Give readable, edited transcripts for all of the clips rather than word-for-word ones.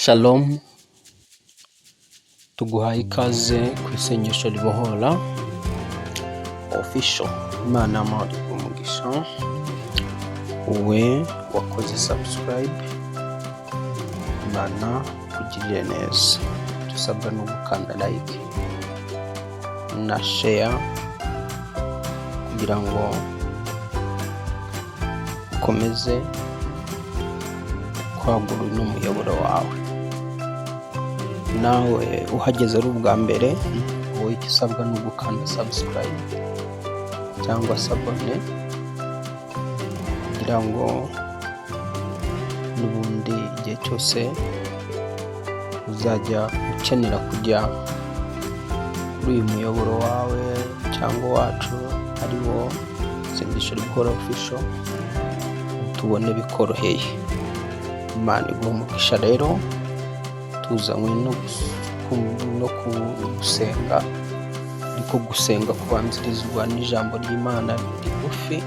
Shalom, tuguhaye ikaze ku isengesho ribohora official. Imana muri umugisha wowe wakoze subscribe, Imana kugirire neza. Dusabwa no gukanda like na share kugira ngo ukomeze kwagura uno muyoboro wawe. Nawe uhageze ari ubwa mbere, wowe icyo usabwa ni ugukanda subscribe cyangwa se abone kugira ngo n'ubundi igihe cyose uzajya ukenera kujya kuri uyu muyoboro wawe cyangwa wacu ari wo isengesho ribohora official, tubone bikoroheye. Imana iguhe umugisha. Rero tuzanywe no gusenga, ariko gusenga kubanzirizwa n'ijambo ry'Imana rigufi.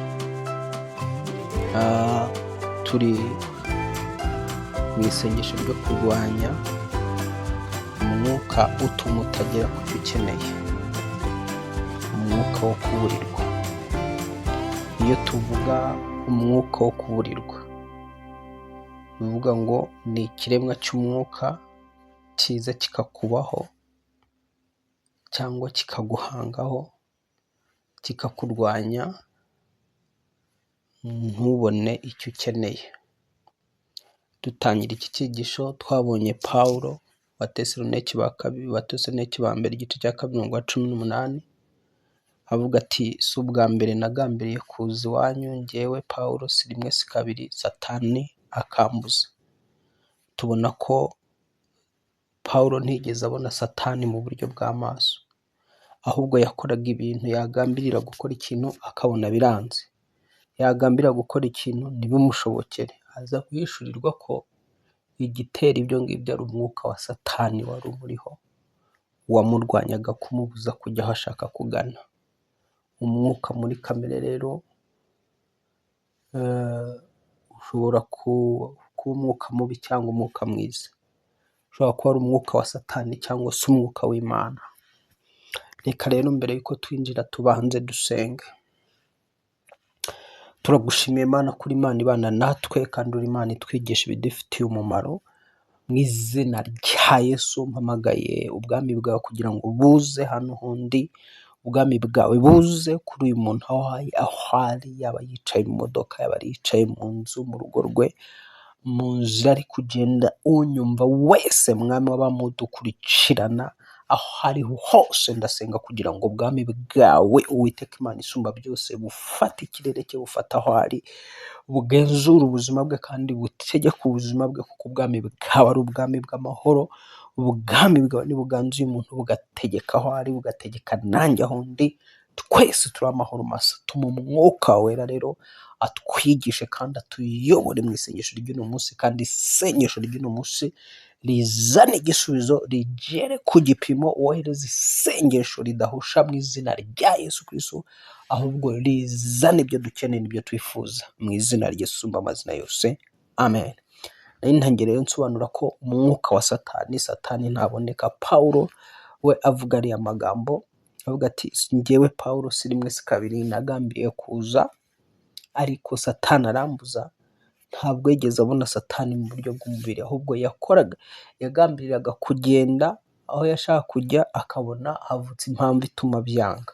Turi mu isengesho ryo kurwanya umwuka utuma utagera ku cyo ukeneye, umwuka wo kuburirwa. Iyo tuvuga umwuka wo kuburirwa, bivuga ngo ni ikiremwa cy'umwuka kiza kikakubaho cyangwa kikaguhangaho, kikakurwanya ntubone icyo ukeneye. Dutangira iki cyigisho twabonye Pawulo wa Tesalonike ba mbere igice cya 2:18 avuga ati, si ubwa mbere nagambiriye kuza iwanyu, njyewe Pawulo, si rimwe si kabiri, Satani akambuza. Tubona ko Pawulo ntigeze abona Satani mu buryo bw'amaso, ahubwo yakoraga ibintu, yagambirira gukora ikintu akabona biranze, yagambirira gukora ikintu ntibimushobokere. Aza guhishurirwa ko igitera ibyo ngibyo ari umwuka wa Satani wari umuriho, wamurwanyaga kumubuza kujya aho ashaka kugana. Umwuka muri kamere rero ushobora kuba umwuka mubi cyangwa umwuka mwiza, ushobora kuba ari umwuka wa Satani cyangwa se umwuka w'Imana. Reka rero mbere yuko twinjira tubanze dusenge. Turagushimiye Imana kuri Imana ibana natwe, kandi uri Imana itwigisha ibidufitiye umumaro. Mu izina rya Yesu mpamagaye ubwami bwawe kugira ngo buze hano hundi, ubwami bwawe buze kuri uyu muntu aho ari, yaba yicaye mu modoka, yaba yicaye mu nzu, mu rugo rwe, mu nzira ari kugenda, unyumva wese mwami w'abamudukurikirana aho ariho hose, ndasenga kugira ngo ubwami bwawe Uwiteka Imana isumba byose bufate ikirere cye, bufata aho ari, bugenzura ubuzima bwe kandi butegeka ubuzima bwe, kuko ubwami bwawe ari ubwami bw'amahoro. Ubwami bwawe nibuganzuye umuntu bugategeka aho ari, bugategeka nanjye aho ndi, twese turi amahoro masa. Tuma umwuka wera rero atwigishe kandi atuyobore mu isengesho ry'uno munsi, kandi isengesho ry'uno munsi rizane igisubizo, rigere ku gipimo, wohereze isengesho ridahusha mu izina rya Yesu Kristo, ahubwo rizane ibyo dukeneye n'ibyo twifuza mu izina rya Yesu amazina yose, amen. Nari ntangire rero nsobanura ko umwuka wa Satani ntaboneka. Pawulo we avuga ariya magambo, avuga ati, njyewe Pawulo si rimwe si kabiri nagambiriye kuza, ariko Satani arambuza. Ntabwo yigeze abona Satani mu buryo bw'umubiri, ahubwo yagambiriraga kugenda aho yashaka kujya, akabona havutse impamvu ituma byanga.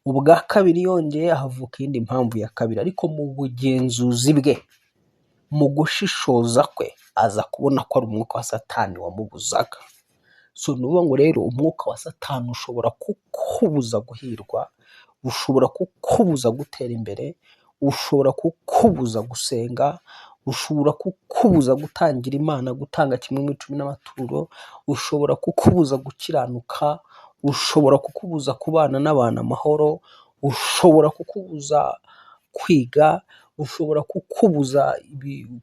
Ubwa kabiri yongeye havuka iyindi mpamvu ya kabiri, ariko mu bugenzuzi bwe, mu gushishoza kwe, aza kubona ko ari umwuka wa Satani wamubuzaga. So nuvuga ngo rero umwuka wa Satani ushobora kukubuza guhirwa, ushobora kukubuza gutera imbere, ushobora kukubuza gusenga, ushobora kukubuza gutangira Imana, gutanga 10% n'amaturo, ushobora kukubuza gukiranuka, ushobora kukubuza kubana n'abantu amahoro, ushobora kukubuza kwiga, ushobora kukubuza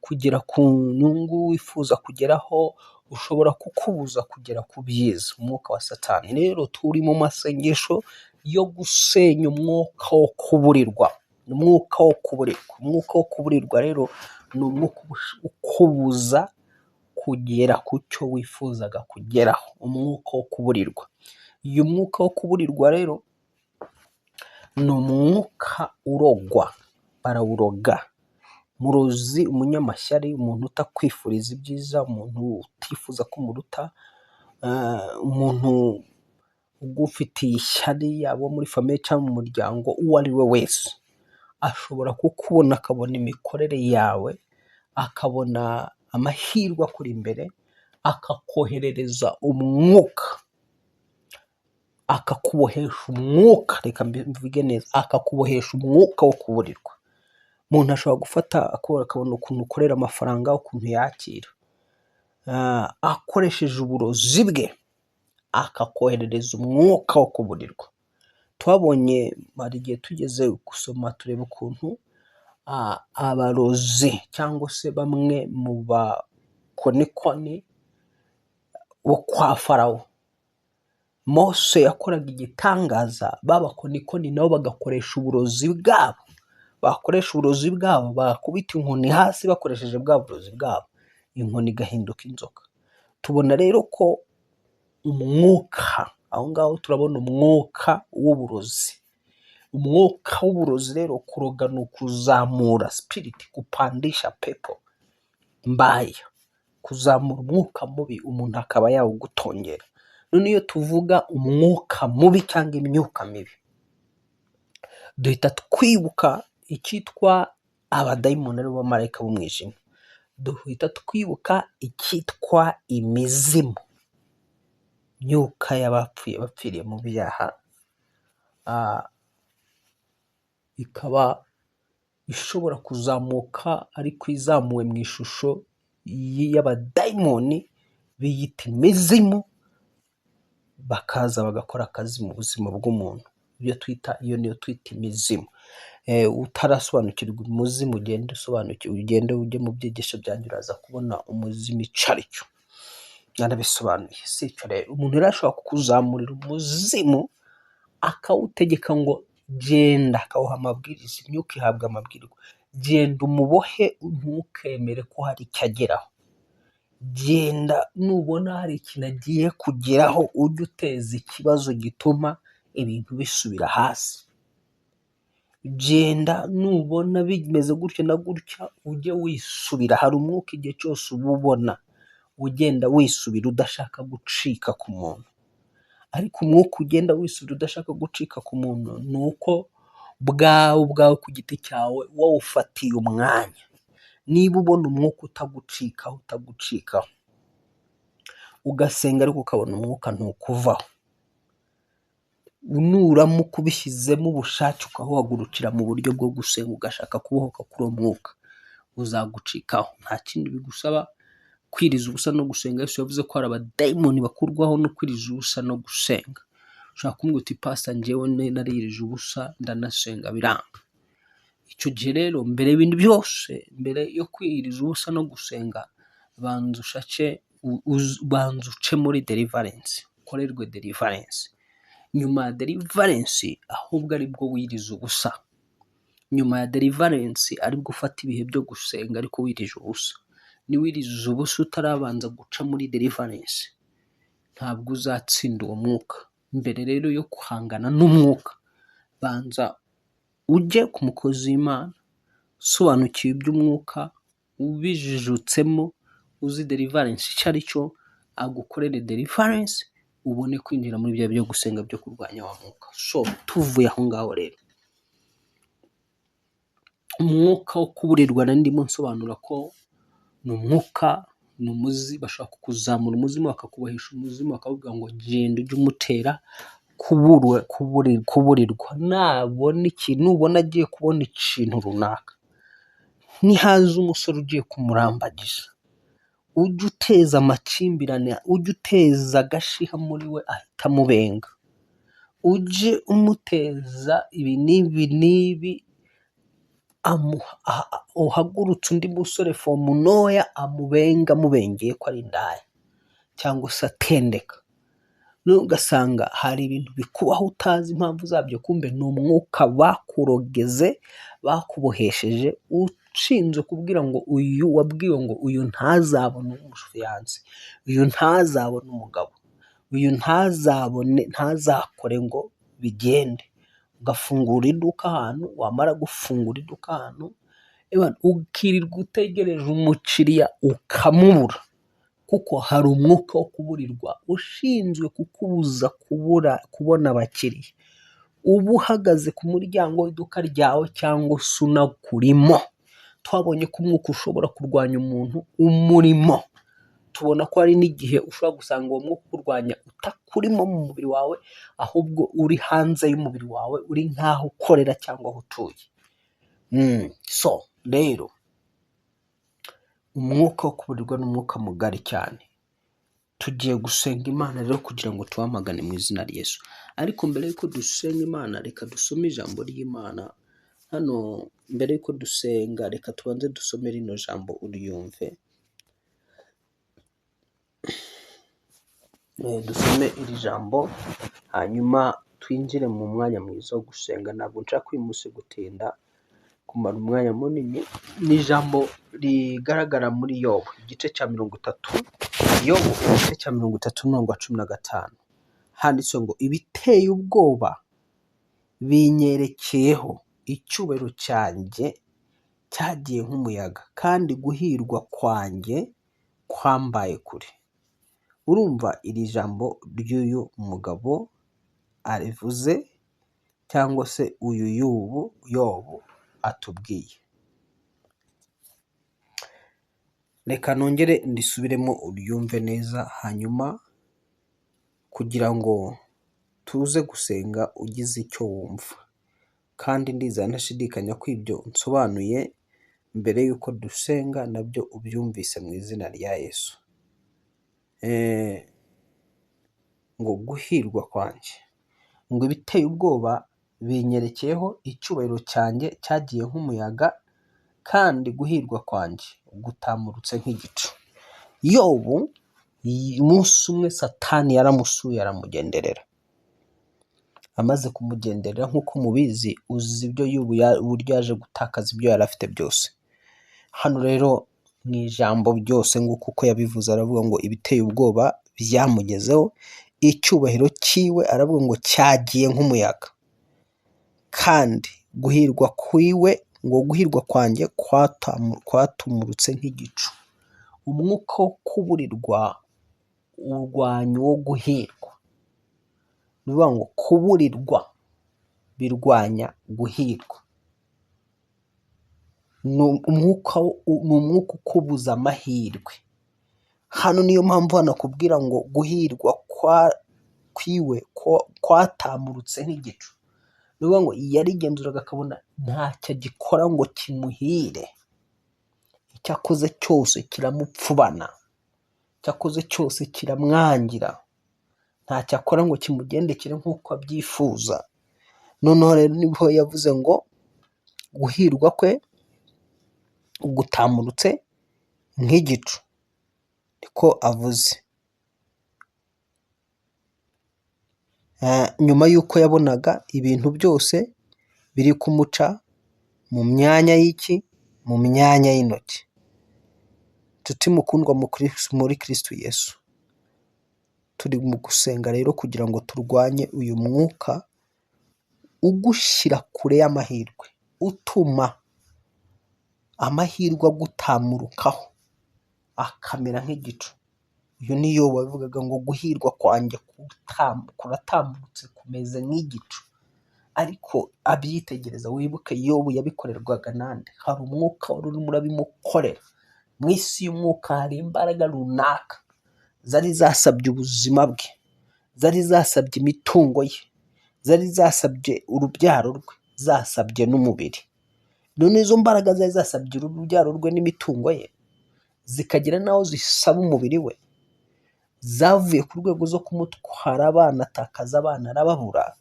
kugera ku nyungu wifuza kugeraho, ushobora kukubuza kugera ku byiza. Umwuka wa Satani rero turi mu masengesho yo gusenya umwuka wo kuburirwa. Umwuka wo kuburirwa rero ni umwuka ukubuza kugera ku cyo wifuzaga kugeraho, umwuka wo kuburirwa. Uyu mwuka wo kuburirwa rero ni umwuka urogwa, barawuroga. Muruzi umunyamashyari, umuntu utakwifuriza ibyiza, umuntu utifuza ko umuruta, umuntu ugufitiye ishyari, yaba muri famiye cyangwa mu muryango, uwo ari we wese ashobora kukubona akabona imikorere yawe, akabona amahirwe akuri imbere, akakoherereza umwuka, akakubohesha umwuka, reka mbivuge neza, akakubohesha umwuka wo kuburirwa. Umuntu ashobora gufata akabona ukuntu ukorera amafaranga, ukuntu yakira, akoresheje uburozi bwe akakoherereza umwuka wo kuburirwa. Twabonye hari igihe tugeze gusoma tureba ukuntu abarozi cyangwa se bamwe mu bakonikoni bo kwa Farawo, Mose yakoraga igitangaza, b'abakonikoni nabo bagakoresha uburozi bwabo, bakubita inkoni hasi bakoresheje bwa burozi bwabo, inkoni igahinduka inzoka. Tubona rero ko umwuka, aho ngaho turabona umwuka w'uburozi. Umwuka w'uburozi rero, kuroga ni ukuzamura spirit, kupandisha pepo mbaya, kuzamura umwuka mubi umuntu akaba yawugutongera. None iyo tuvuga umwuka mubi cyangwa imyuka mibi, duhita twibuka icyitwa abadayimoni aribo bamarayika b'umwijima, duhita twibuka icyitwa imizimu, imyuka y'abapfuye bapfiriye mu byaha, ikaba ishobora kuzamuka ariko izamuwe mu ishusho y'abadayimoni biyita imizimu, bakaza bagakora akazi mu buzima bw'umuntu. Iyo niyo twita imizimu. Utarasobanukirwa umuzimu, ugende usobanukirwe, ugende ujye mu byigisho byanjye, uraza kubona umuzimu icyo ari cyo, narabisobanuye. Si icyo rero, umuntu rero ashobora kukuzamurira umuzimu akawutegeka ngo genda, akawuha amabwiriza, imyuka ihabwa amabwiriza, genda umubohe, ntukemere ko hari icyo ageraho. Genda nubona hari ikintu agiye kugeraho, ujye uteza ikibazo gituma ibintu bisubira hasi. Genda nubona bimeze gutya na gutya, ujye wisubira. Hari umwuka igihe cyose uba ubona ugenda wisubira, udashaka gucika ku muntu. Ariko umwuka ugenda wisubira udashaka gucika ku muntu, ni uko ubwawe ku giti cyawe wawufatiye umwanya. Niba ubona umwuka utagucikaho, ugasenga ariko ukabona umwuka ntukuvaho, nuramuka ubishyizemo ubushake ukawuhagurukira mu buryo bwo gusenga, ugashaka kubohoka kuri uwo mwuka, uzagucikaho. Nta kindi bigusaba, kwiriza ubusa no gusenga. Yesu yavuze ko hari abadayimoni bakurwaho no kwiriza ubusa no gusenga. Ushobora kumbwira uti pastor, njyewe naririje ubusa ndanasenga biranga. Icyo gihe rero, mbere y'ibindi byose, mbere yo kwiriza ubusa no gusenga, banza uce muri deliverance, ukorerwe deliverance. Nyuma ya deliverance ahubwo aribwo wiriza ubusa. Nyuma ya deliverance aribwo ufata ibihe byo gusenga ariko wirije ubusa. Niwiriza ubusa utarabanza guca muri deliverance, ntabwo uzatsinda uwo mwuka. Mbere rero yo guhangana n'umwuka, banza ujye ku mukozi w'Imana usobanukiwe iby'umwuka, ubijijutsemo, uzi deliverance icyo ari cyo, agukorere deliverance, ubone kwinjira muri bya byo gusenga byo kurwanya wa mwuka. So tuvuye aho ngaho rero, umwuka wo kuburirwa ndimo nsobanura ko ni umwuka, ni umuzi. Bashaka kukuzamura umuzimu, bakakubohesha umuzimu, bakavuga ngo genda ujye umutera kuburirwa. Nubona agiye kubona ikintu runaka, nihaza umusore ugiye kumurambagiza, ujye uteza amakimbirane, ujye uteza agashiha muri we, ahita amubenga. Ujye umuteza ibi n'ibi, uhagurutse undi musore fomu ntoya amubenga, amubengeye ko ari indaya cyangwa se atendeka. Ugasanga hari ibintu bikubaho utazi impamvu zabyo, kumbe ni umwuka bakurogeze, bakubohesheje, ushinzwe kubwira ngo uyu wabwiwe ngo uyu ntazabone umufiyanse, uyu ntazabone umugabo, uyu ntazakore ngo bigende, ugafungura iduka ahantu, wamara gufungura iduka ahantu ukirirwa utegereje umukiriya ukamubura, kuko hari umwuka wo kuburirwa ushinzwe kukubuza kubona abakiriya, uba uhagaze ku muryango w'iduka ryawe cyangwa se unakurimo. Twabonye ko umwuka ushobora kurwanya umuntu umurimo, tubona ko hari n'igihe ushobora gusanga uwo mwuka ukurwanya utakurimo mu mubiri wawe, ahubwo uri hanze y'umubiri wawe, uri nk'aho ukorera cyangwa aho utuye. So rero umwuka wo kuburirwa ni umwuka mugari cyane. Tugiye gusenga Imana rero kugira ngo tuwamagane mu izina rya Yesu. Ariko mbere y'uko dusenga Imana, reka dusome ijambo ry'Imana. Hano mbere y'uko dusenga, reka tubanze dusome rino jambo uryumve. Dusome iri jambo hanyuma twinjire mu mwanya mwiza wo gusenga. Ntabwo nshaka uyu munsi gutinda kumara umwanya munini. Ni ijambo rigaragara muri Yobu igice cya 30, Yobu igice cya 30 umurongo wa 15. Handitse ngo ibiteye ubwoba binyerekeyeho, icyubahiro cyanjye cyagiye nk'umuyaga, kandi guhirwa kwanjye kwambaye kure. Urumva iri jambo ry'uyu mugabo arivuze, cyangwa se uyu Yobu atubwiye. Reka nongere ndisubiremo uryumve neza, hanyuma kugira ngo tuze gusenga ugize icyo wumva, kandi ndizera ntashidikanya ko ibyo nsobanuye mbere y'uko dusenga nabyo ubyumvise mu izina rya Yesu. Ngo guhirwa kwanjye, ngo ibiteye ubwoba binyerekeyeho, icyubahiro cyanjye cyagiye nk'umuyaga, kandi guhirwa kwanjye gutamurutse nk'igicu. Yobu umunsi umwe Satani yaramusuye aramugenderera. Amaze kumugenderera, nk'uko mubizi, uzi ibyo Yobu uburyo yaje gutakaza ibyo yari afite byose. Hano rero mu ijambo byose nguko uko yabivuze, aravuga ngo ibiteye ubwoba byamugezeho, icyubahiro cyiwe aravuga ngo cyagiye nk'umuyaga, kandi guhirwa kwiwe, ngo guhirwa kwanjye kwatumurutse nk'igicu. Umwuka wo kuburirwa urwanya uwo guhirwa. Ni ukuvuga ngo kuburirwa birwanya guhirwa. Ni umwuka ukubuza amahirwe. Hano niyo mpamvu hanakubwira ngo guhirwa kwiwe kwatamurutse nk'igicu. Ni ukuvuga ngo yarigenzuraga akabona ntacyo agikora ngo kimuhire. Icyo akoze cyose kiramupfubana, icyo akoze cyose kiramwangira, ntacyo akora ngo kimugendekere nk'uko abyifuza. Noneho rero nibwo yavuze ngo guhirwa kwe gutamurutse nk'igicu, niko avuze. Nyuma y'uko yabonaga ibintu byose biri kumuca mu myanya y'iki, mu myanya y'intoki. Nshuti mukundwa muri Kristo Yesu, turi mu gusenga rero kugira ngo turwanye uyu mwuka ugushyira kure y'amahirwe, utuma amahirwe agutamurukaho akamera nk'igicu. Uyu ni Yobu wabivugaga ngo guhirwa kwanjye kuratambutse kumeze nk'igicu. Ariko abyitegereza, wibuke Yobu yabikorerwaga nande? Hari umwuka wari urimo urabimukorera. Mu isi y'umwuka hari imbaraga runaka zari zasabye ubuzima bwe, zari zasabye imitungo ye, zari zasabye urubyaro rwe, zasabye n'umubiri. None izo mbaraga zari zasabye urubyaro rwe n'imitungo ye, zikagira naho zisaba umubiri we, zavuye ku rwego zo kumutwara abana, atakaza abana arababura,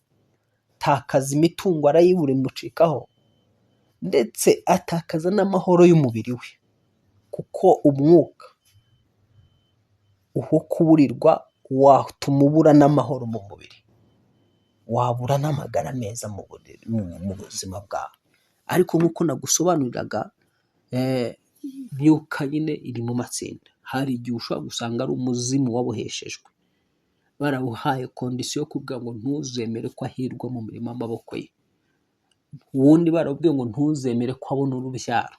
atakaza imitungo arayibura imucikaho, ndetse atakaza n'amahoro y'umubiri we, kuko umwuka uwo kuburirwa watuma ubura n'amahoro mu mubiri, wabura n'amagara meza mu buzima bwawe. Ariko nk'uko nagusobanuriraga, imyuka nyine iri mu matsinda. Hari igihe ushobora gusanga ari umuzimu waboheshejwe, barawuhaye kondisiyo yo kuvuga ngo ntuzemere ko ahirwa mu mirimo y'amaboko ye. Uwundi barawubwiye ngo ntuzemere ko abona urubyaro,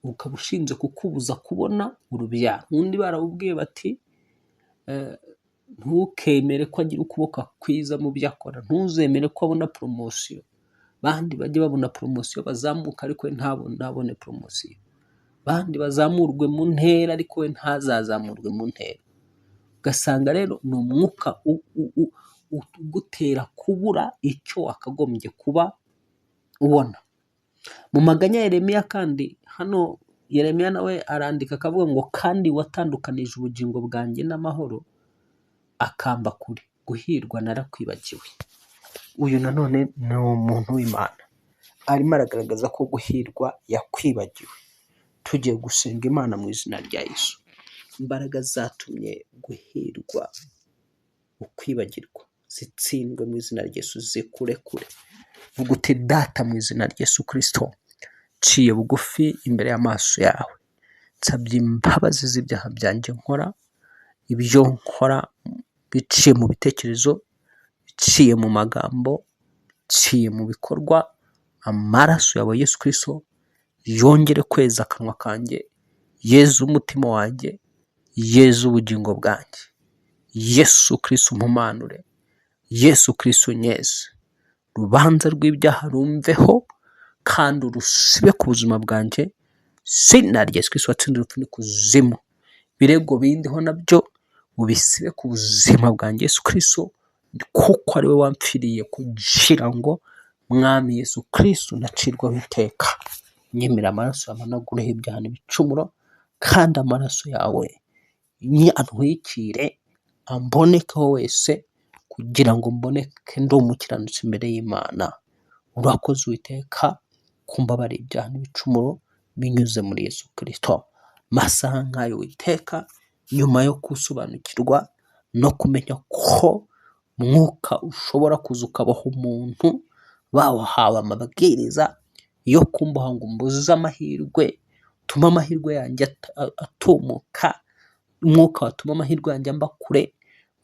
ukaba ushinze kukubuza kubona urubyaro. Undi barawubwiye bati ntukemere ko agira ukuboko kwiza mu byo akora, ntuzemere ko abona poromosiyo. Bandi bajye babona poromosiyo bazamuka ariko we ntabone poromosiyo. Bandi bazamurwe mu ntera ariko we ntazazamurwe mu ntera. Ugasanga rero ni umwuka ugutera kubura icyo wakagombye kuba ubona. Mu maganya ya Yeremiya kandi, hano Yeremiya nawe arandika akavuga ngo kandi watandukanije ubugingo bwanjye n'amahoro, akamba kure, guhirwa narakwibagiwe. Uyu nanone ni umuntu w'Imana, arimo aragaragaza ko guhirwa yakwibagiwe. Tugiye gusenga Imana mu izina rya Yesu. Imbaraga zatumye guhirwa ukwibagirwa zitsindwe mu izina rya Yesu, zikure kure. Vuga uti Data mu izina rya Yesu Kristo, nciye bugufi imbere y'amaso yawe, nsabye imbabazi z'ibyaha byanjye nkora, ibyo nkora biciye mu bitekerezo, biciye mu magambo, biciye mu bikorwa. Amaraso yawe Yesu Kristo yongere kweza akanwa kanjye, yeza umutima wanjye, yeza ubugingo bwanjye. Yesu Kristo umpumanure, Yesu Kristo unyeze. Urubanza rw'ibyaha rumveho kandi urusibe ku buzima bwanjye. Izina rya Yesu Kristo watsinze urupfu n'ikuzimu, ibirego bindiho nabyo ubisibe ku buzima bwanjye Yesu Kristo, kuko ari we wampfiriye kugira ngo Mwami Yesu Kristo nacirwaho iteka. Nyemera amaraso amanagureho ibyaha n'ibicumuro, kandi amaraso yawe antwikire ambonekeho wese, kugira ngo mboneke ndi umukiranutsi imbere y'Imana. Urakoze Uwiteka kumbabarira ibyaha n'ibicumuro binyuze muri Yesu Kristo. Masaha nk'ayo Uwiteka, nyuma yo gusobanukirwa no kumenya ko mwuka ushobora kuza ukabaho umuntu, bawahawe amabwiriza yo kumbaho ngo mbuze amahirwe, tuma amahirwe yanjye atumuka, umwuka watuma amahirwe yanjye amba kure,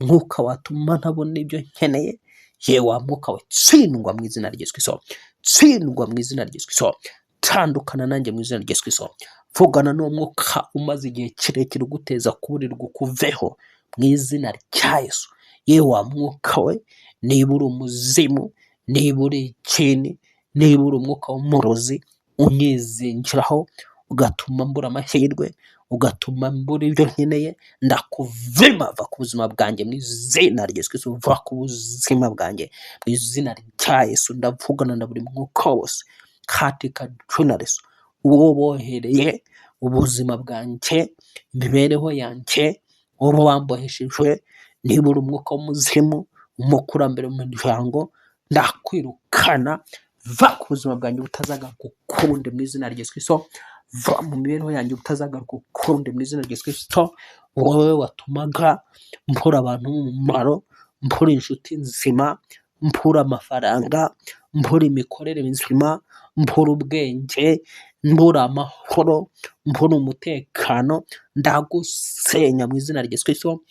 umwuka watuma ntabona ibyo nkeneye. Yewe mwuka we, tsindwa mu izina rya Yesu Kristo, tsindwa mu izina rya Yesu Kristo. Tandukana nanjye mu izina rya Yesu Kristo. Vugana n'uwo mwuka umaze igihe kirekire uguteza kuburirwa ukuveho mu izina rya Yesu. Yewe mwuka we, niba uri umuzimu, niba uri ikini, niba uri umwuka w'umurozi, unyizingiraho ugatuma mbura amahirwe, ugatuma mbura ibyo nkeneye, ndakuvima, va ku buzima bwanjye mu izina rya Yesu Kristo. Va ku buzima bwanjye mu izina rya Yesu. Ndavugana na buri mwuka wose katika jina la Yesu, uwo bohereye ubuzima bwanjye, imibereho yanjye, uwo wamboheshejwe. Niba uri umwuka w'umuzimu, umukurambere mu miryango, ndakwirukana. Va ku buzima bwanjye butazagaruka ukundi mu izina rya Yesu Kristo. Va mu mibereho yanjye butazagaruka ukundi mu izina rya Yesu Kristo. Wowe watumaga mbura abantu b'umumaro, mbura inshuti nzima, mbura amafaranga, mbura imikorere mizima, mbura ubwenge, mbura amahoro, mbura umutekano, ndagusenya mu izina rya Yesu Kristo.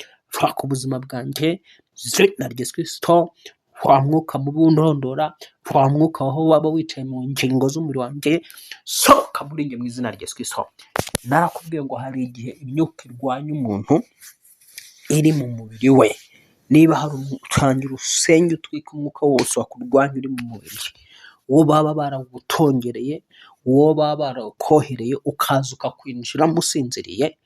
Va ku buzima bwanjye izina rya Yesu Kristo. Wa mwuka mubi unondora, wa mwuka aho waba wicaye mu ngingo z'umubiri wanjye, sohoka muri njye mu izina rya Yesu Kristo. Narakubwiye ngo hari igihe imyuka irwanya umuntu iri mu mubiri we. Niba hari umucangira usenge utwika umwuka wose wakurwanya uri mu mubiri, uwo baba baragutongereye, uwo baba barakohereye ukaza ukakwinjiramo usinziriye,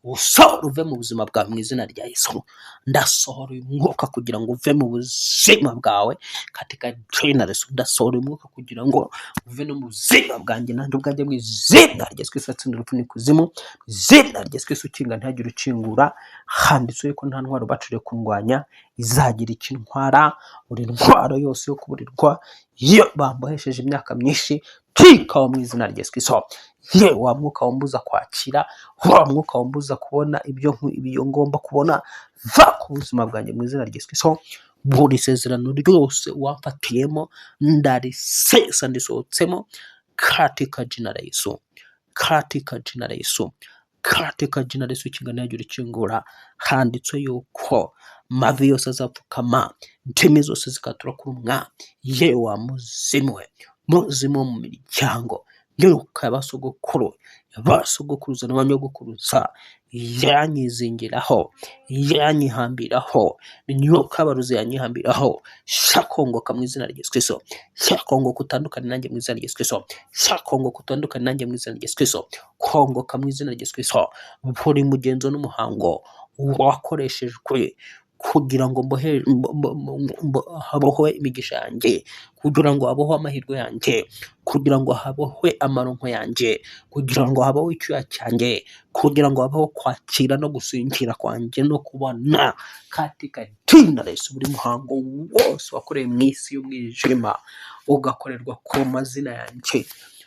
usohora uve mu buzima bwawe mu izina rya Yesu. Ndasohora uyu mwuka kugira ngo uve mu buzima bwawe katika jina la Yesu. Ndasohora uyu mwuka kugira ngo uve no mu buzima bwanjye nanjye ubwanjye mu izina rya Yesu Kristo. Atsinda urupfu n'ikuzimu mu izina rya Yesu Kristo. Ukinga ntihagire ukingura. Handitswe ko nta ntwaro bacuriye kundwanya izagira icyo intwara. Buri ntwaro yose yo kuburirwa iyo bambohesheje imyaka myinshi, twikaho mu izina rya Yesu Kristo. Ye wa mwuka wambuza kwakira, wa mwuka wambuza kubona ibyo ngomba kubona, va ku buzima bwanjye mu izina rya Yesu Kristo. Buri sezerano ryose wamfatiyemo ndarisesa ndisohotsemo katika jina la Yesu. katika jina la Yesu, katika jina la Yesu kingana yagira ikingura. Handitswe yuko mavi yose azapfukama, indimi zose zikatura kuri umwami. Yewe wa muzimu we, muzimu wo mu miryango, myuka y'abasogokuru, y'abasogokuruza n'abanyogokuruza yanyizingiraho, yanyihambiraho, imyuka y'abarozi yanyihambiraho, shakongoka mu izina rya Yesu Kristo, shakongoka utandukane nanjye mu izina rya Yesu Kristo, shakongoka utandukane nanjye mu izina rya Yesu Kristo, kongoka mu izina rya Yesu Kristo. Buri mugenzo n'umuhango wakoreshejwe kugira ngo habohwe imigisha yanjye, kugira ngo habohwe amahirwe yanjye, kugira ngo habohwe amaronko yanjye, kugira ngo habohwe icyuya cyanjye, kugira ngo habeho kwakira no gusingira kwanjye no kubona, katika jina la Yesu, buri muhango wose wakorewe mu isi y'umwijima ugakorerwa ku mazina yanjye,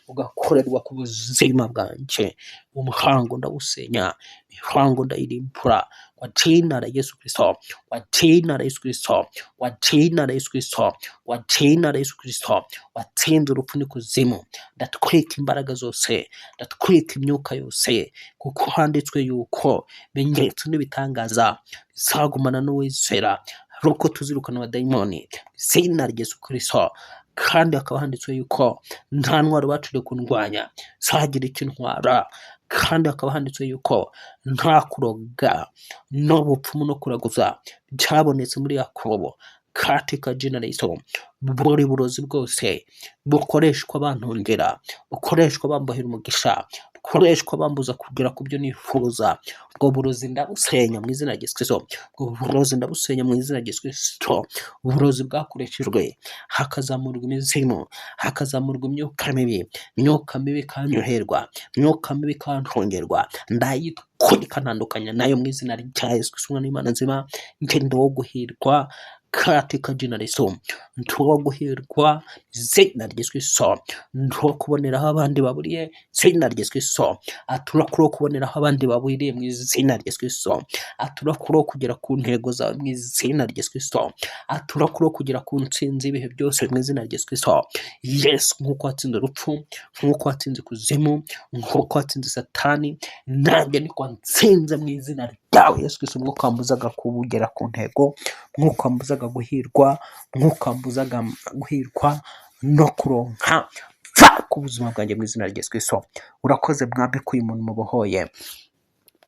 ugakorerwa ku buzima bwanjye, umuhango ndawusenya, imihango ndayirimbura kwa jina la Yesu Kristo, kwa jina la Yesu Kristo, kwa jina la Yesu Kristo, kwa jina la Yesu Kristo. Watsinze urupfu n'ikuzimu, ndatwika imbaraga zose, ndatwika imyuka yose, kuko handitswe yuko ibimenyetso n'ibitangaza bizagumana n'uwizera, ari uko tuzirukana abadayimoni mu izina rya Yesu Kristo. Kandi hakaba handitswe yuko nta ntwaro bacuriye kundwanya zagira icyo intwara, kandi hakaba handitswe yuko nta kuroga n'ubupfumu no kuraguza byabonetse muri Yakobo, katika jina la Yesu. Buri burozi bwose bukoreshwa bantongera, bukoreshwa bambohera umugisha, bukoreshwa bambuza kugera ku byo nifuza, ubwo burozi ndabusenya mu izina rya Yesu Kristo, ubwo burozi ndabusenya mu izina rya Yesu Kristo. Uburozi bwakoreshejwe hakazamurwa imizimu, hakazamurwa imyuka mibi, imyuka mibi kanyoherwa, imyuka mibi kantongerwa, ndayitwika ntandukanya nayo mu izina rya Yesu Kristo, umwana w'Imana nzima. Ngende wo guhirwa katika jina la Yesu, ntuwo guhirwa izina rya Yesu Kristo, ntuwo kuboneraho abandi baburiye izina rya Yesu Kristo, aturakuro kuboneraho abandi baburiye mu izina rya Yesu Kristo, aturakuro kugera ku ntego zawe mu izina rya Yesu Kristo, aturakuro kugera ku ntsinzi ibihe byose mu izina rya Yesu Kristo. Yesu, nk'uko watsinze urupfu, nk'uko watsinze kuzimu, nk'uko watsinze Satani, nanjye niko nsinze mu izina ryawe Yesu Kristo. Mwuka wambuzaga kugera ku ntego, mwuka wambuzaga guhirwa, mwuka wambuzaga guhirwa no kuronka, pfa ku buzima bwanjye mu izina rya Yesu Kristo. Urakoze mwami ko uyu muntu mubohoye,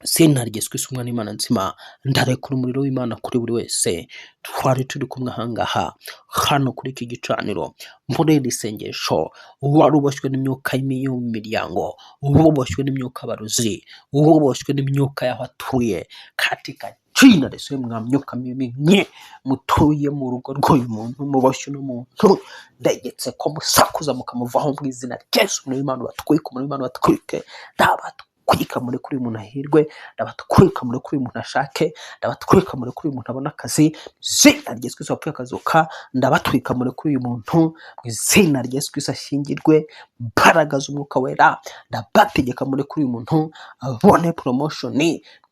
izina rya Yesu Kristo, umwana w'Imana nzima. Ndarekura umuriro w'Imana kuri buri wese twari turi kumwe ahangaha hano kuri iki gicaniro, muri iri sengesho, wari uboshywe n'imyuka y'imiryango, uboshywe n'imyuka y'abarozi, uboshywe n'imyuka y'aho atuye, katika jina la Yesu. Mwamyuka mibi mwe mutuye mu rugo rw'uyu muntu, muboshye n'umuntu, ndegetse ko musakuza mukamuvaho mu izina rya Yesu. Umuriro w'Imana batwike, umuriro w'Imana batwike, ndabatwika muri kuri uyu muntu ahirwe, ndabatwika muri kuri uyu muntu ashake, ndabatwika muri kuri uyu muntu abona akazi, izina rya Yesu Kristo wapfuye akazuka, ndabatwika muri kuri uyu muntu mu izina rya Yesu Kristo ashingirwe imbaraga z'umwuka wera, ndabategeka muri kuri uyu muntu abone promotion,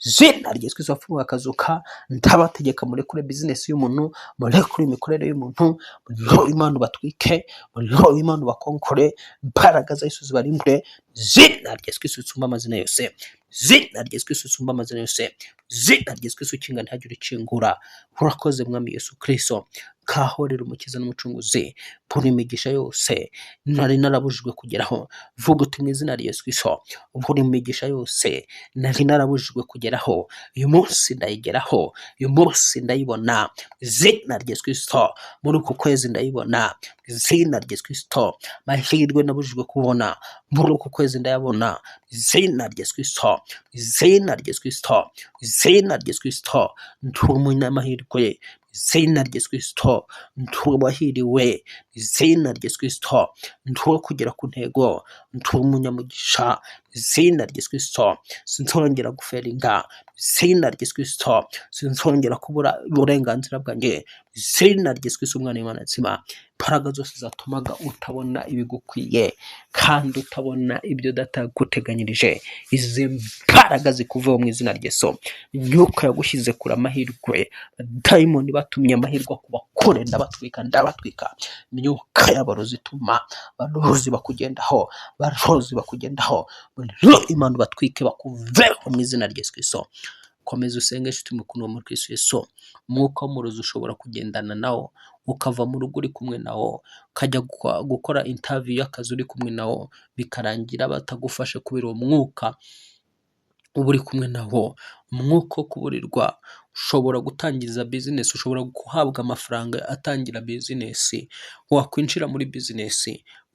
izina rya Yesu Kristo wapfuye akazuka, ndabategeka muri kuri business y'umuntu, muri kuri imikorere y'umuntu, muri Imana batwike, muri Imana bakonkore, imbaraga za Yesu zibarimbre, izina rya Yesu Kristo usumba amazina yose, izina rya Yesu Kristo usumba amazina yose, izina rya Yesu Kristo ukinga ntihagire ukingura. Urakoze mwami Yesu Kristo, kahorera umukiza n'umucunguzi, buri migisha yose nari narabujijwe kugeraho, vuga uti mu izina rya Yesu Kristo, buri migisha yose nari narabujijwe kugeraho, uyu munsi ndayigeraho, uyu munsi ndayibona, izina rya Yesu Kristo. Muri uku kwezi ndayibona, izina rya Yesu Kristo. Mahirwe nabujijwe kubona, muri uku kwezi ndayabona, izina rya Yesu Kristo, izina rya Yesu Kristo, izina rya Yesu Kristo. Ndi umunyamahirwe, izina rya Yesu Kristo. Ndi uwahiriwe, izina rya Yesu Kristo. Ndi uwo kugera ku ntego, ndi umunyamugisha, izina rya Yesu Kristo. Sinzongera guferinga, izina rya Yesu Kristo. Sinzongera kubura uburenganzira bwanjye, izina rya Yesu Kristo, umwana w'Imana nzima. Imbaraga zose zatumaga utabona ibigukwiye kandi utabona ibyo data yaguteganyirije, izi mbaraga zikuveho mu izina rya Yesu. Imyuka yagushyize kure amahirwe, dayimoni batumye amahirwe kuba ture ndabatwika imyuka y'abarozi ituma abarozi bakugendaho Imana batwike bakuveho mu izina rya Yesu Kristo. Komeza usenge inshuti mukuru wo muri Kristo Yesu. Umwuka w'umurozi ushobora kugendana nawo ukava mu rugo uri kumwe nawo, ukajya gukora interview y'akazi uri kumwe nawo, bikarangira batagufashe kubera uwo mwuka uba uri kumwe nawo. Umwuka wo kuburirwa ushobora gutangiza business, ushobora guhabwa amafaranga atangira business, wakwinjira muri business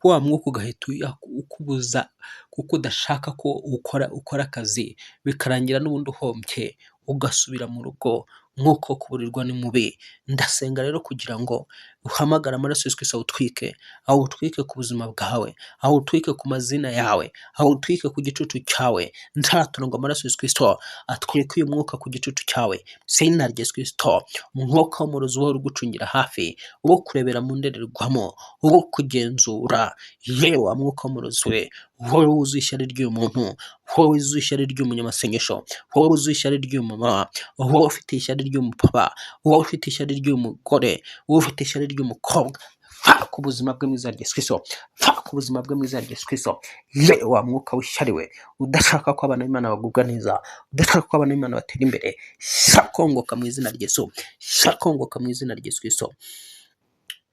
wa mwuka ugahita ukubuza kuko udashaka ko ukora akazi, bikarangira n'ubundi uhombye ugasubira mu rugo. Umwuka wo kuburirwa ni mubi. Ndasenga rero kugira ngo uhamagara amaraso Yesu Kristo awutwike, awutwike ku buzima bwawe, awutwike ku mazina yawe, awutwike ku gicucu cyawe. Nzatura ngo amaraso Yesu Kristo atwike uyu mwuka ku gicucu cyawe, izina rya Yesu Kristo. Umwuka w'umurozi uhora ugucungira hafi, uwo kurebera mu ndorerwamo, uwo kugenzura, yewe mwuka w'umurozi we, wowe wuzuye ishyari ry'uyu muntu, wowe wuzuye ishyari ry'umunyamasengesho, wowe wuzuye ishyari ry'umumama, wowe ufite ishyari ry'umupapa, wowe ufite ishyari ry'umugore, wowe ufite ishyari ry'umukobwa, va ku buzima bwe mu izina rya Yesu Kristo, va ku buzima bwe mu izina rya Yesu Kristo. Yewe mwuka w'ishyari we, udashaka ko abana b'Imana bagubwa neza, udashaka ko abana b'Imana batera imbere, shakongoka mu izina rya Yesu, shakongoka mu izina rya Yesu Kristo.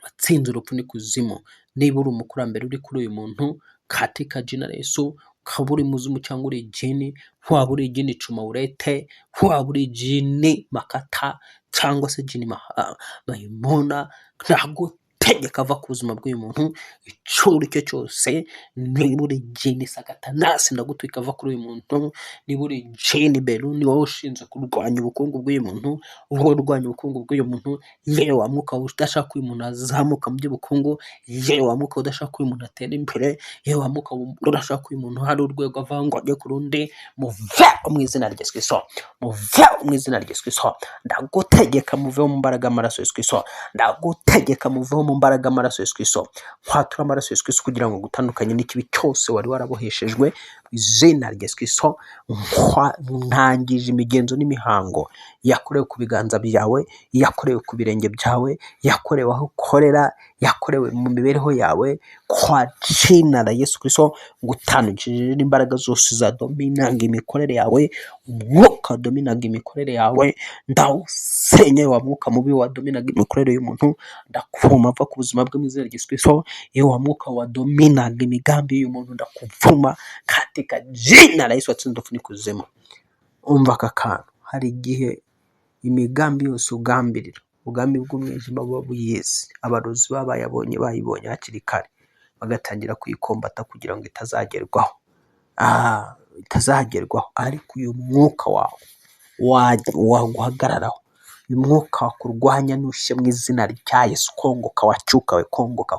Watsinze urupfu n'ikuzimu. Niba uri umukurambere uri kuri uyu muntu, katika jina la Yesu, ukaba uri muzimu cyangwa uri jini, waba uri jini Chumaurete, waba uri jini Makata cyangwa se jini Maimuna, ntabwo tegeka ava ku buzima bw'uyu muntu icyo cyo cyose. Niba uri jini Sagatanasi ndagutwika ava kuri uyu muntu. Niba uri jini Beruni wowe ushinzwe kurwanya ubukungu bw'uyu muntu, wowe urwanya ubukungu bw'uyu muntu, yewe wa mwuka udashaka ko uyu muntu azamuka mu by'ubukungu, yewe wa mwuka udashaka ko uyu muntu atera imbere, yewe wa mwuka udashaka ko uyu muntu hari urwego ava ngo ajye ku rundi, muve mu izina rya Yesu Kristo, muve mu izina rya Yesu Kristo. Ndagutegeka muveho mu mbaraga amaraso Yesu Kristo, ndagutegeka muveho mu mbaraga amaraso Yesu Kristo. Kwatura amaraso Yesu Kristo kugira ngo gutandukanye n'ikibi cyose wari waraboheshejwe izina rya Yesu Kristo. Ntangije imigenzo n'imihango yakorewe ku biganza byawe, yakorewe ku birenge byawe, yakorewe aho ukorera, yakorewe mu mibereho yawe, kwa jina la Yesu Kristo ngutandukije n'imbaraga zose za dominanga imikorere yawe. Umwuka dominaga imikorere yawe ndawusenye, wa mwuka mubi wa dominaga imikorere y'umuntu ndakuvuma ava ku buzima bwe mu izina rya Yesu Kristo. Wa mwuka wa dominaga imigambi y'umuntu ndakuvuma katika jina la Yesu. Watsinze urupfu n'ikuzimu. Umva aka kantu, hari igihe imigambi yose ugambirira, ubwami bw'umwijima buba buyizi, abarozi baba bayibonye hakiri kare, bagatangira kuyikombata kugira ngo itazagerwaho. Ariko uyu mwuka wawe waguhagararaho, uyu mwuka wakurwanya nushye mu izina rya Yesu. Kongoka wacyuka we, kongoka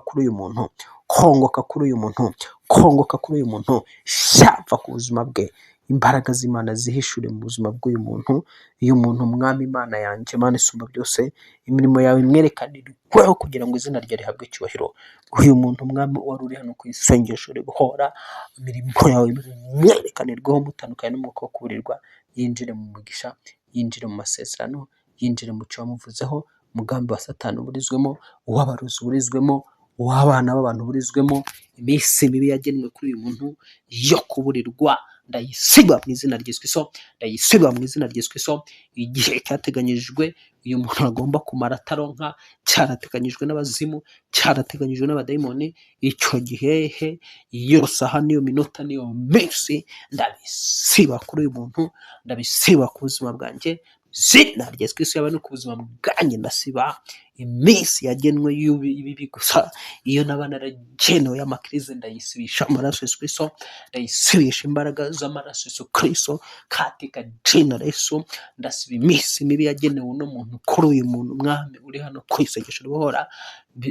kuri uyu muntu, kongoka kuri uyu muntu, kongoka kuri uyu muntu, shapfa ku buzima bwe. Imbaraga z'Imana zihishure mu buzima bw'uyu muntu. Uyu muntu mwami Imana yanjye, Imana isumba byose, imirimo yawe imwerekanirweho kugira ngo izina rye rihabwe icyubahiro. Uyu muntu mwami wari uri hano ku isengesho ribohora, imirimo yawe imwerekanirweho, mutandukanye n'umwuka wo kuburirwa, yinjire mu mugisha, yinjire mu masezerano, yinjire mu cyo wamuvuzeho. Umugambi wa Satani uburizwemo, uw'abarozi uburizwemo, uw'abana b'abantu uburizwemo. Iminsi mibi yagenwe kuri uyu muntu yo kuburirwa ndayisiba mu izina rya Yesu Kristo, ndayisiba mu izina rya Yesu Kristo. Igihe cyateganyijwe uyu muntu agomba kumara ataronka, cyarateganyijwe n'abazimu, cyarateganyijwe n'abadayimoni. Icyo gihehe, iyo saha, niyo minota, niyo minsi, ndabisiba kuri uyu muntu, ndabisiba ku buzima bwanjye. Zina rya Yesu Kristo yaba no ku buzima bwanjye ndasiba iminsi yagenwe y'ibibi gusa. Iyo naba naragenewe y'amakirize ndayisibisha amaraso Yesu Kristo, ndayisibisha imbaraga z'amaraso Yesu Kristo katika jina la Yesu. Ndasiba iminsi mibi yagenewe uno muntu kuri uyu muntu mwami uri hano ku isengesho ribohora,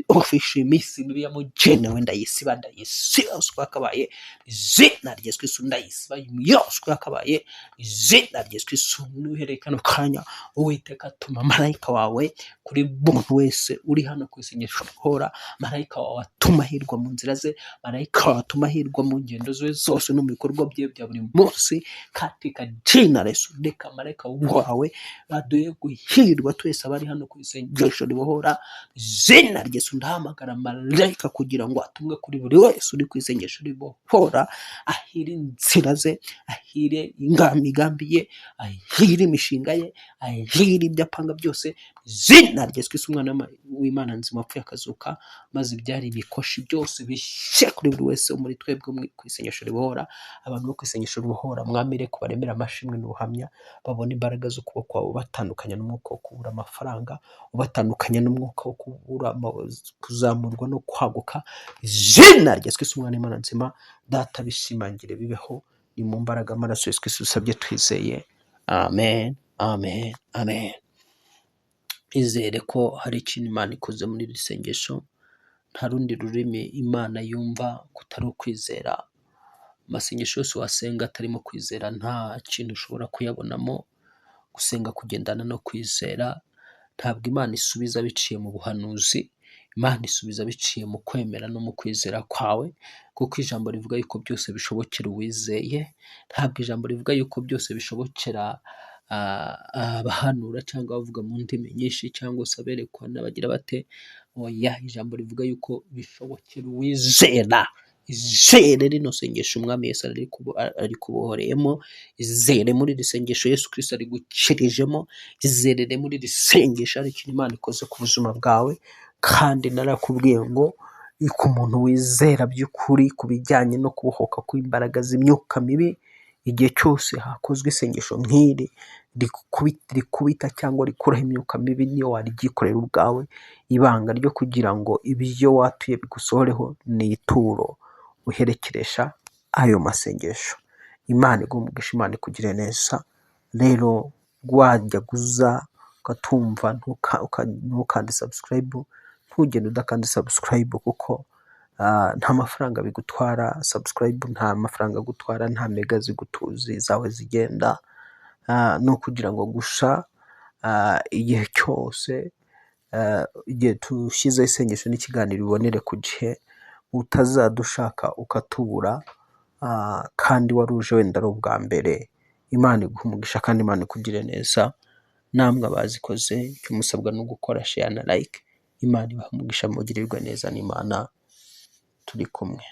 ofishe iminsi mibi yamugenewe ndayisiba yose uko yakabaye. Izina rya Yesu Kristo ndayisiba yose uko yakabaye. Izina rya Yesu Kristo nuhereye kano kanya Uwiteka tuma marayika wawe kuri muntu wese uri hano ku isengesho ribohora, marayika wawe atuma ahirwa mu nzira ze, marayika wawe atuma ahirwa mu ngendo ze zose no mu bikorwa bye bya buri munsi, katika jina la Yesu. Reka marayika wawe baduhe guhirwa twese abari hano ku isengesho ribohora, izina rya Yesu. Ndahamagara marayika kugira ngo atumwe kuri buri wese uri ku isengesho ribohora, ahire inzira ze, ahire imigambi ye, ahire imishinga ye, ahire ibyo apanga byose, izina rya Yesu Kristo umwana w'Imana nzima wapfuye akazuka, maze ibyari ibikoshi byose bishye kuri buri wese muri twebwe ku isengesho ribohora. Abantu bo ku isengesho ribohora, Mwami reka baremera amashimwe n'ubuhamya, babona imbaraga zo kuboko wawe, ubatandukanya n'umwuka wo kubura amafaranga, ubatandukanya n'umwuka wo kubura kuzamurwa no kwaguka, izina rya Yesu Kristo umwana w'Imana nzima. Data bishimangire bibeho, ni mu mbaraga amaraso Yesu Kristo usabye twizeye, amen, amen, amen. Izere ko hari ikintu Imana ikoze muri iri sengesho, nta rundi rurimi Imana yumva kutari ukwizera. Amasengesho yose wasenga atarimo kwizera nta kintu ushobora kuyabonamo. Gusenga kugendana no kwizera. Ntabwo Imana isubiza biciye mu buhanuzi, Imana isubiza biciye mu kwemera no mu kwizera kwawe, kuko ijambo rivuga yuko byose bishobokera uwizeye. Ntabwo ijambo rivuga yuko byose bishobokera abahanura cyangwa bavuga mu ndimi nyinshi cyangwa se aberekwa n'abagira bate. Oya, ijambo rivuga yuko bishobokera uwizera. Izere rino sengesho umwami Yesu ari kubohoreyemo, izere muri iri sengesho Yesu Kristo ari gukirijemo, izerere muri iri sengesho hari ikintu Imana ikoze ku buzima bwawe. Kandi narakubwiye ngo ku muntu wizera by'ukuri ku bijyanye no kubohoka kw'imbaraga z'imyuka mibi, igihe cyose hakozwe isengesho nk'iri rikubita cyangwa rikuraho imyuka mibi, niyo waryikorera ubwawe. Ibanga ryo kugira ngo ibyo watuye bigusohoreho ni ituro uherekeresha ayo masengesho. Imana iguhe umugisha, Imana ikugire neza. Rero wajya guza ukatumva ntukande subscribe, ntugende udakanda subscribe, kuko nta mafaranga bigutwara. Subscribe nta mafaranga gutwara, nta mega zigutuzi zawe zigenda. No kugira ngo gusa igihe cyose igihe tushyizeho isengesho n'ikiganiro bibonere ku gihe, utazadushaka ukatubura kandi waruje wenda ari ubwa mbere. Imana iguhe umugisha kandi Imana ikugire neza. Namwe abazikoze, icyo musabwa no gukora share na like. Imana ibahe umugisha, mugirirwe neza n'Imana, turi kumwe.